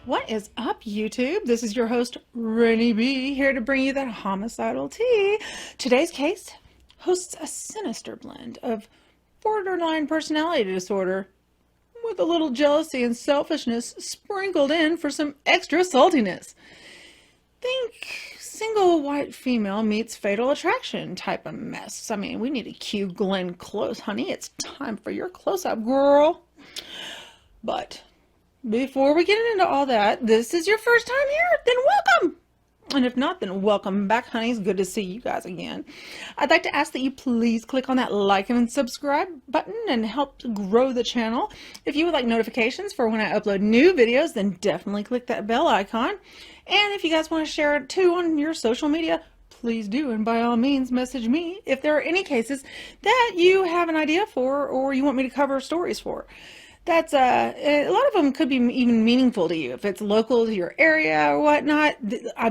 What is up, YouTube? This is your host, Rennie B, here to bring you that homicidal tea. Today's case hosts a sinister blend of borderline personality disorder with a little jealousy and selfishness sprinkled in for some extra saltiness. Think single white female meets fatal attraction type of mess. I mean, we need to cue Glenn Close, honey. It's time for your close-up, girl. But before we get into all that, this is your first time here, then welcome. And if not, then welcome back, honey. It's good to see you guys again. I'd like to ask that you please click on that like and subscribe button and help grow the channel. If you would like notifications for when I upload new videos, then definitely click that bell icon. And if you guys want to share it too on your social media, please do. And by all means, message me if there are any cases that you have an idea for or you want me to cover stories for. That's a lot of them could be even meaningful to you if it's local to your area or whatnot.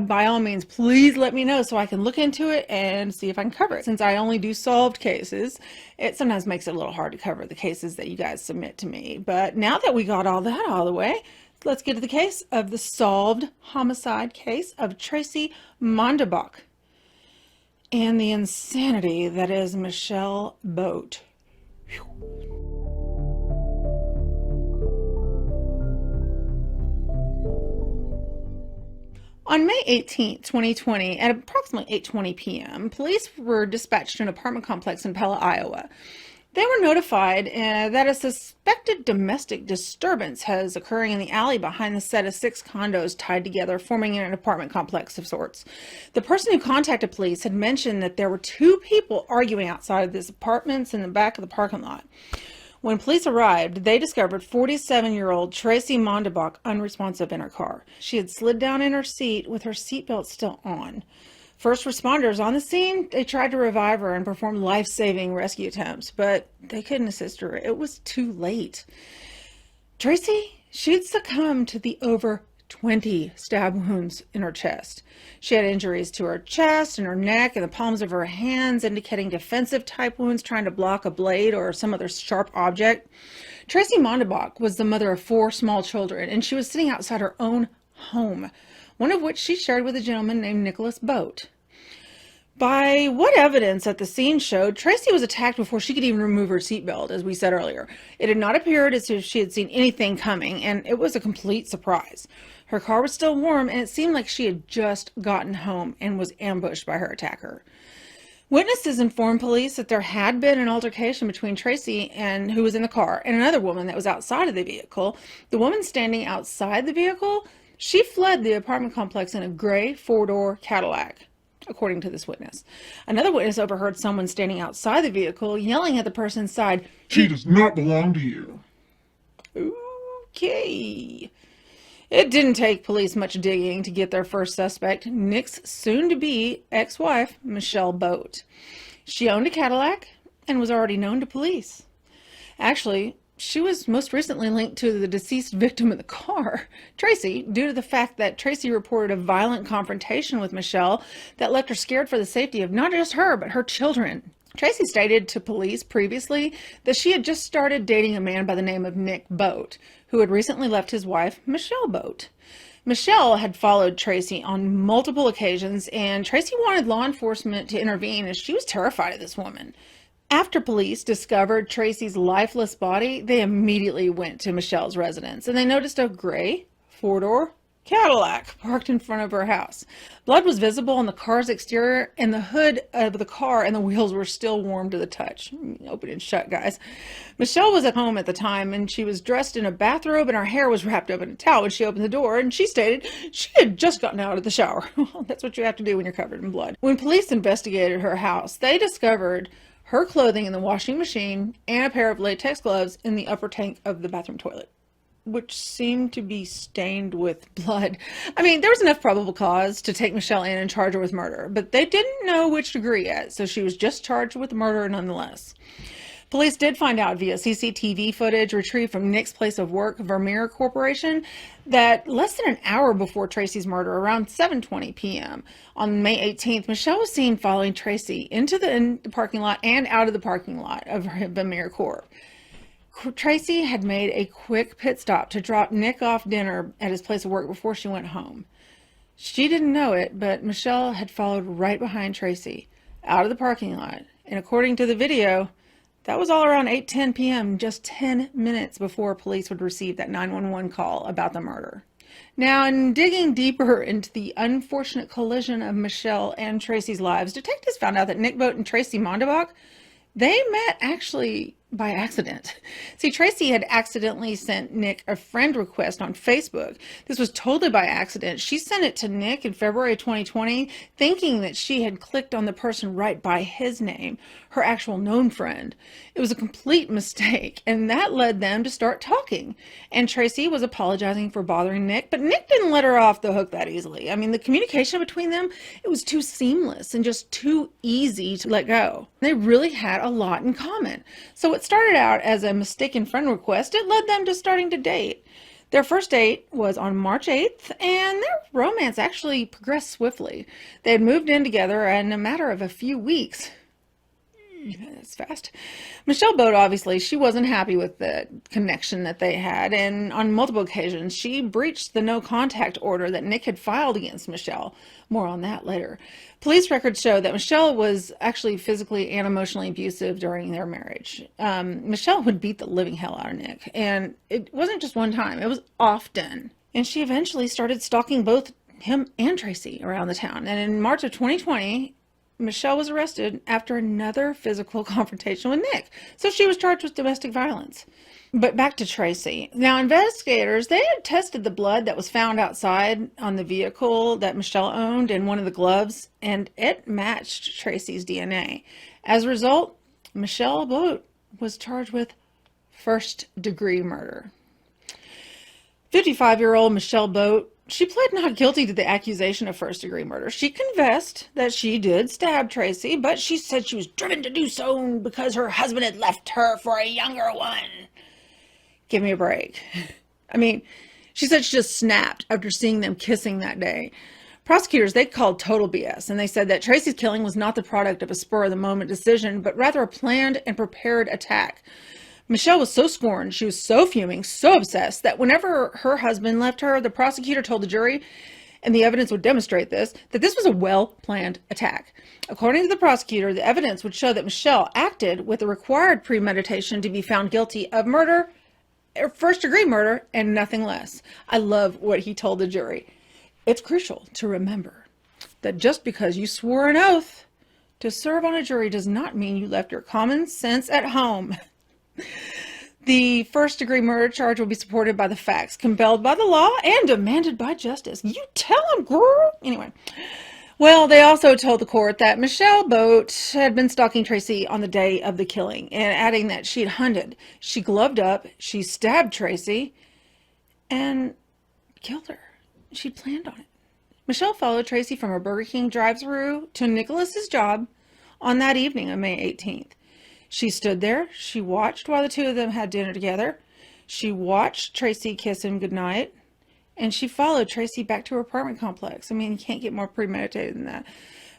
By all means, please let me know so I can look into it and see if I can cover it. Since I only do solved cases, it sometimes makes it a little hard to cover the cases that you guys submit to me. But now that we got all that out of the way, let's get to the case of the solved homicide case of Tracy Mondabough and the insanity that is Michelle Boat. Whew. On May 18, 2020, at approximately 8:20 p.m., police were dispatched to an apartment complex in Pella, Iowa. They were notified that a suspected domestic disturbance was occurring in the alley behind the set of 6 condos tied together, forming an apartment complex of sorts. The person who contacted police had mentioned that there were 2 people arguing outside of these apartments in the back of the parking lot. When police arrived, they discovered 47-year-old Tracy Mondabough unresponsive in her car. She had slid down in her seat with her seatbelt still on. First responders on the scene, they tried to revive her and perform life-saving rescue attempts, but they couldn't assist her. It was too late. Tracy, she'd succumbed to the over 20 stab wounds in her chest. She had injuries to her chest and her neck and the palms of her hands, indicating defensive type wounds trying to block a blade or some other sharp object. Tracy Mondabough was the mother of 4 small children, and she was sitting outside her own home, one of which she shared with a gentleman named Nicholas Boat. By what evidence at the scene showed, Tracy was attacked before she could even remove her seatbelt, as we said earlier. It had not appeared as if she had seen anything coming, and it was a complete surprise. Her car was still warm, and it seemed like she had just gotten home and was ambushed by her attacker. Witnesses informed police that there had been an altercation between Tracy, who was in the car, and another woman that was outside of the vehicle. The woman standing outside the vehicle, she fled the apartment complex in a gray 4-door Cadillac, according to this witness. Another witness overheard someone standing outside the vehicle yelling at the person inside, "She does not belong to you." Okay. It didn't take police much digging to get their first suspect, Nick's soon-to-be ex-wife, Michelle Boat. She owned a Cadillac and was already known to police. Actually, she was most recently linked to the deceased victim of the car, Tracy, due to the fact that Tracy reported a violent confrontation with Michelle that left her scared for the safety of not just her, but her children. Tracy stated to police previously that she had just started dating a man by the name of Nick Boat, who had recently left his wife, Michelle Boat. Michelle had followed Tracy on multiple occasions, and Tracy wanted law enforcement to intervene as she was terrified of this woman. After police discovered Tracy's lifeless body, they immediately went to Michelle's residence, and they noticed a gray 4-door Cadillac parked in front of her house. Blood was visible on the car's exterior and the hood of the car, and the wheels were still warm to the touch. Open and shut, guys. Michelle was at home at the time, and she was dressed in a bathrobe, and her hair was wrapped up in a towel when she opened the door, and she stated she had just gotten out of the shower. Well, that's what you have to do when you're covered in blood. When police investigated her house, they discovered her clothing in the washing machine and a pair of latex gloves in the upper tank of the bathroom toilet, which seemed to be stained with blood. I mean, there was enough probable cause to take Michelle in and charge her with murder, but they didn't know which degree yet, so she was just charged with murder nonetheless. Police did find out via CCTV footage retrieved from Nick's place of work, Vermeer Corporation, that less than an hour before Tracy's murder, around 7:20 p.m. on May 18th, Michelle was seen following Tracy into the parking lot and out of the parking lot of Vermeer Corp. Tracy had made a quick pit stop to drop Nick off dinner at his place of work before she went home. She didn't know it, but Michelle had followed right behind Tracy out of the parking lot. And according to the video, that was all around 8:10 p.m., just 10 minutes before police would receive that 911 call about the murder. Now, in digging deeper into the unfortunate collision of Michelle and Tracy's lives, detectives found out that Nick Boat and Tracy Mondabough, they met actually by accident. See, Tracy had accidentally sent Nick a friend request on Facebook. This was totally by accident. She sent it to Nick in February 2020, thinking that she had clicked on the person right by his name, her actual known friend. It was a complete mistake, and that led them to start talking. And Tracy was apologizing for bothering Nick, but Nick didn't let her off the hook that easily. I mean, the communication between them, it was too seamless and just too easy to let go. They really had a lot in common. So it started out as a mistaken friend request. It led them to starting to date. Their first date was on March 8th, and their romance actually progressed swiftly. They had moved in together in a matter of a few weeks. That's fast. Michelle Boat, obviously, she wasn't happy with the connection that they had, and on multiple occasions, she breached the no contact order that Nick had filed against Michelle. More on that later. Police records show that Michelle was actually physically and emotionally abusive during their marriage. Michelle would beat the living hell out of Nick, and it wasn't just one time, it was often. And she eventually started stalking both him and Tracy around the town. And in March of 2020, Michelle was arrested after another physical confrontation with Nick. So she was charged with domestic violence. But back to Tracy. Now, investigators, they had tested the blood that was found outside on the vehicle that Michelle owned in one of the gloves, and it matched Tracy's DNA. As a result, Michelle Boat was charged with first-degree murder. 55-year-old Michelle Boat, she pled not guilty to the accusation of first-degree murder. She confessed that she did stab Tracy, but she said she was driven to do so because her husband had left her for a younger one. Give me a break. I mean, she said she just snapped after seeing them kissing that day. Prosecutors, they called total BS, and they said that Tracy's killing was not the product of a spur-of-the-moment decision, but rather a planned and prepared attack. Michelle was so scorned, she was so fuming, so obsessed, that whenever her husband left her, the prosecutor told the jury, and the evidence would demonstrate this, that this was a well-planned attack. According to the prosecutor, the evidence would show that Michelle acted with the required premeditation to be found guilty of murder, or first-degree murder, and nothing less. I love what he told the jury. It's crucial to remember that just because you swore an oath to serve on a jury does not mean you left your common sense at home. The first-degree murder charge will be supported by the facts, compelled by the law, and demanded by justice. You tell him, girl! Anyway. Well, they also told the court that Michelle Boat had been stalking Tracy on the day of the killing, and adding that she had hunted. She gloved up, she stabbed Tracy, and killed her. She planned on it. Michelle followed Tracy from her Burger King drive-thru to Nicholas's job on that evening of May 18th. She stood there, she watched while the two of them had dinner together, she watched Tracy kiss him goodnight, and she followed Tracy back to her apartment complex. I mean, you can't get more premeditated than that.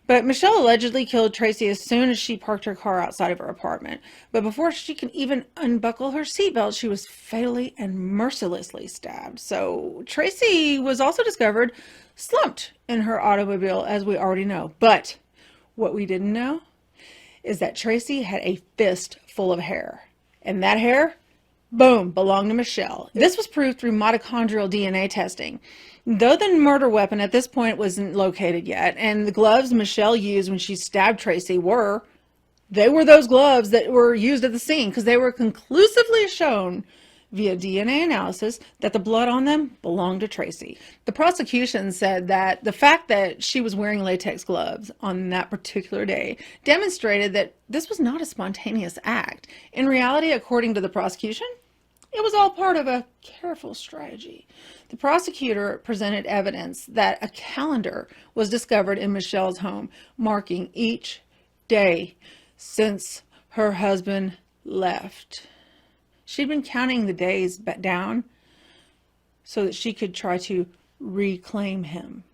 But Michelle allegedly killed Tracy as soon as she parked her car outside of her apartment. But before she could even unbuckle her seatbelt, she was fatally and mercilessly stabbed. So Tracy was also discovered slumped in her automobile, as we already know. But what we didn't know is that Tracy had a fist full of hair. And that hair, boom, belonged to Michelle. This was proved through mitochondrial DNA testing. Though the murder weapon at this point wasn't located yet, and the gloves Michelle used when she stabbed Tracy were those gloves that were used at the scene, because they were conclusively shown via DNA analysis that the blood on them belonged to Tracy. The prosecution said that the fact that she was wearing latex gloves on that particular day demonstrated that this was not a spontaneous act. In reality, according to the prosecution, it was all part of a careful strategy. The prosecutor presented evidence that a calendar was discovered in Michelle's home, marking each day since her husband left. She'd been counting the days down so that she could try to reclaim him.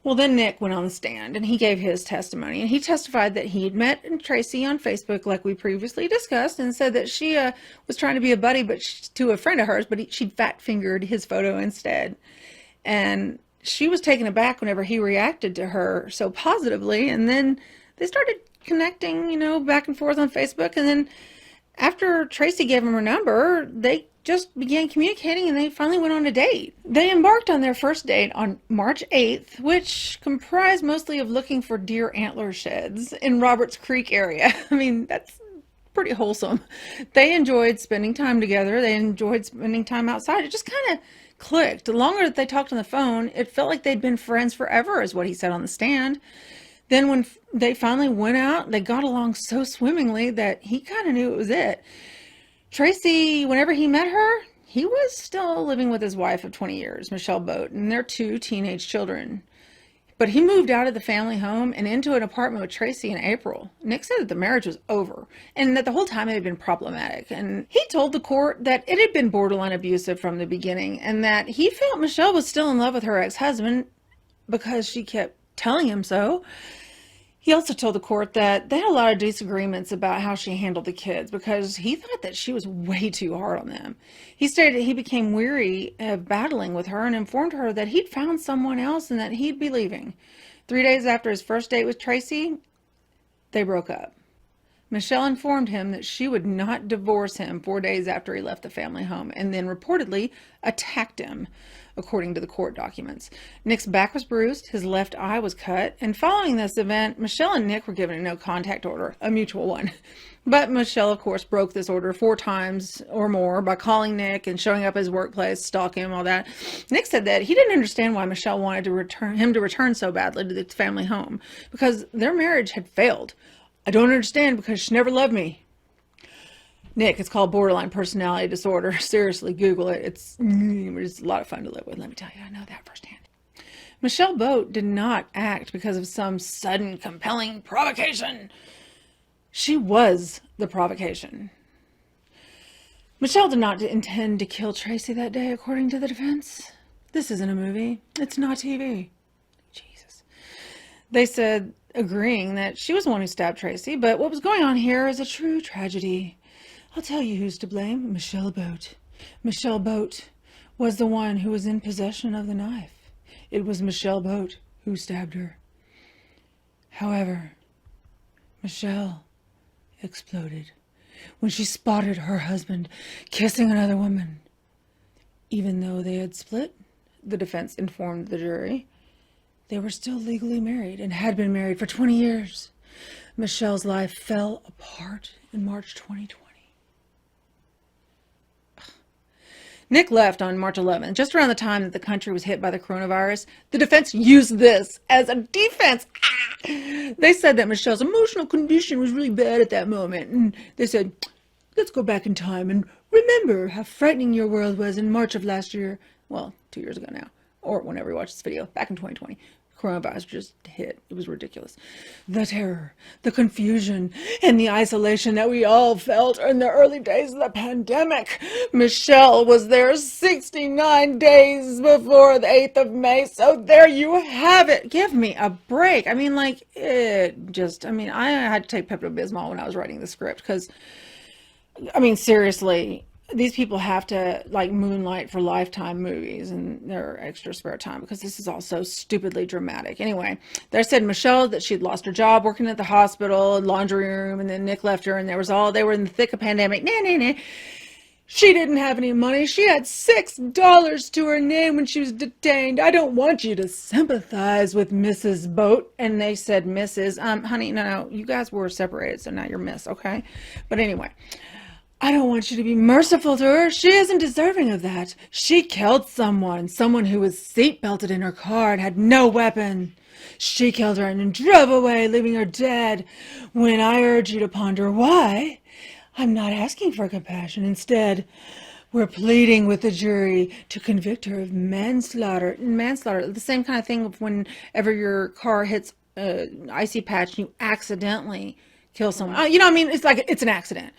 Well, then Nick went on the stand and he gave his testimony, and he testified that he had met Tracy on Facebook, like we previously discussed, and said that she was trying to be a buddy, to a friend of hers, but she'd fat fingered his photo instead. And she was taken aback whenever he reacted to her so positively, and then they started connecting, back and forth on Facebook, and then after Tracy gave him her number, they just began communicating and they finally went on a date. They embarked on their first date on March 8th, which comprised mostly of looking for deer antler sheds in Roberts Creek area. I mean, that's pretty wholesome. They enjoyed spending time together. They enjoyed spending time outside. It just kind of clicked. The longer that they talked on the phone, it felt like they'd been friends forever, is what he said on the stand. Then when they finally went out, they got along so swimmingly that he kind of knew it was it. Tracy, whenever he met her, he was still living with his wife of 20 years, Michelle Boat, and their 2 teenage children. But he moved out of the family home and into an apartment with Tracy in April. Nick said that the marriage was over and that the whole time it had been problematic. And he told the court that it had been borderline abusive from the beginning and that he felt Michelle was still in love with her ex-husband because she kept telling him so. He also told the court that they had a lot of disagreements about how she handled the kids because he thought that she was way too hard on them. He stated that he became weary of battling with her and informed her that he'd found someone else and that he'd be leaving. 3 days after his first date with Tracy, they broke up. Michelle informed him that she would not divorce him 4 days after he left the family home and then reportedly attacked him, according to the court documents. Nick's back was bruised, his left eye was cut, and following this event, Michelle and Nick were given a no contact order, a mutual one. But Michelle, of course, broke this order 4 times or more by calling Nick and showing up at his workplace, stalking him, all that. Nick said that he didn't understand why Michelle wanted him to return so badly to the family home because their marriage had failed. I don't understand because she never loved me. Nick, it's called borderline personality disorder. Seriously, Google it. It's a lot of fun to live with, let me tell you. I know that firsthand. Michelle Boat did not act because of some sudden, compelling provocation. She was the provocation. Michelle did not intend to kill Tracy that day, according to the defense. This isn't a movie. It's not TV. Jesus. They said, agreeing that she was the one who stabbed Tracy, but what was going on here is a true tragedy. I'll tell you who's to blame. Michelle Boat. Michelle Boat was the one who was in possession of the knife. It was Michelle Boat who stabbed her. However, Michelle exploded when she spotted her husband kissing another woman. Even though they had split, the defense informed the jury, they were still legally married and had been married for 20 years. Michelle's life fell apart in March 2020. Nick left on March 11th, just around the time that the country was hit by the coronavirus. The defense used this as a defense. They said that Michelle's emotional condition was really bad at that moment. And they said, let's go back in time and remember how frightening your world was in March of last year. Well, 2 years ago now, or whenever you watch this video, back in 2020. Coronavirus just hit. It was ridiculous. The terror, the confusion, and the isolation that we all felt in the early days of the pandemic. Michelle was there 69 days before the 8th of May, so there you have it. Give me a break. I mean, I had to take Pepto-Bismol when I was writing the script because, seriously, these people have to moonlight for Lifetime movies in their extra spare time because this is all so stupidly dramatic. Anyway, they said Michelle that she'd lost her job working at the hospital and laundry room, and then Nick left her, and they were in the thick of pandemic. Nah. She didn't have any money. She had $6 to her name when she was detained. I don't want you to sympathize with Mrs. Boat. And they said, Mrs. Honey, no, you guys were separated, so now you're Miss, okay? But anyway, I don't want you to be merciful to her. She isn't deserving of that. She killed someone who was seatbelted in her car and had no weapon. She killed her and then drove away, leaving her dead. When I urge you to ponder why, I'm not asking for compassion. Instead, we're pleading with the jury to convict her of manslaughter. Manslaughter, the same kind of thing of whenever your car hits an icy patch and you accidentally kill someone. It's an accident.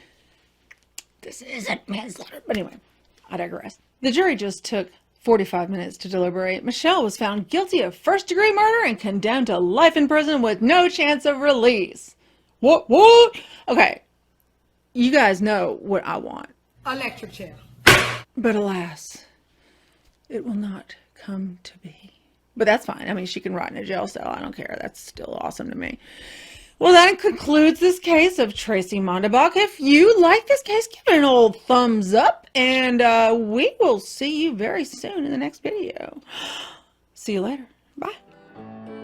This isn't manslaughter. But anyway, I digress. The jury just took 45 minutes to deliberate, Michelle was found guilty of first-degree murder and condemned to life in prison with no chance of release. What? Okay, you guys know what I want. Electric chair. But alas, it will not come to be. But that's fine. I mean, she can rot in a jail cell. I don't care. That's still awesome to me. Well, that concludes this case of Tracy Mondabough. If you like this case, give it an old thumbs up. And we will see you very soon in the next video. See you later. Bye.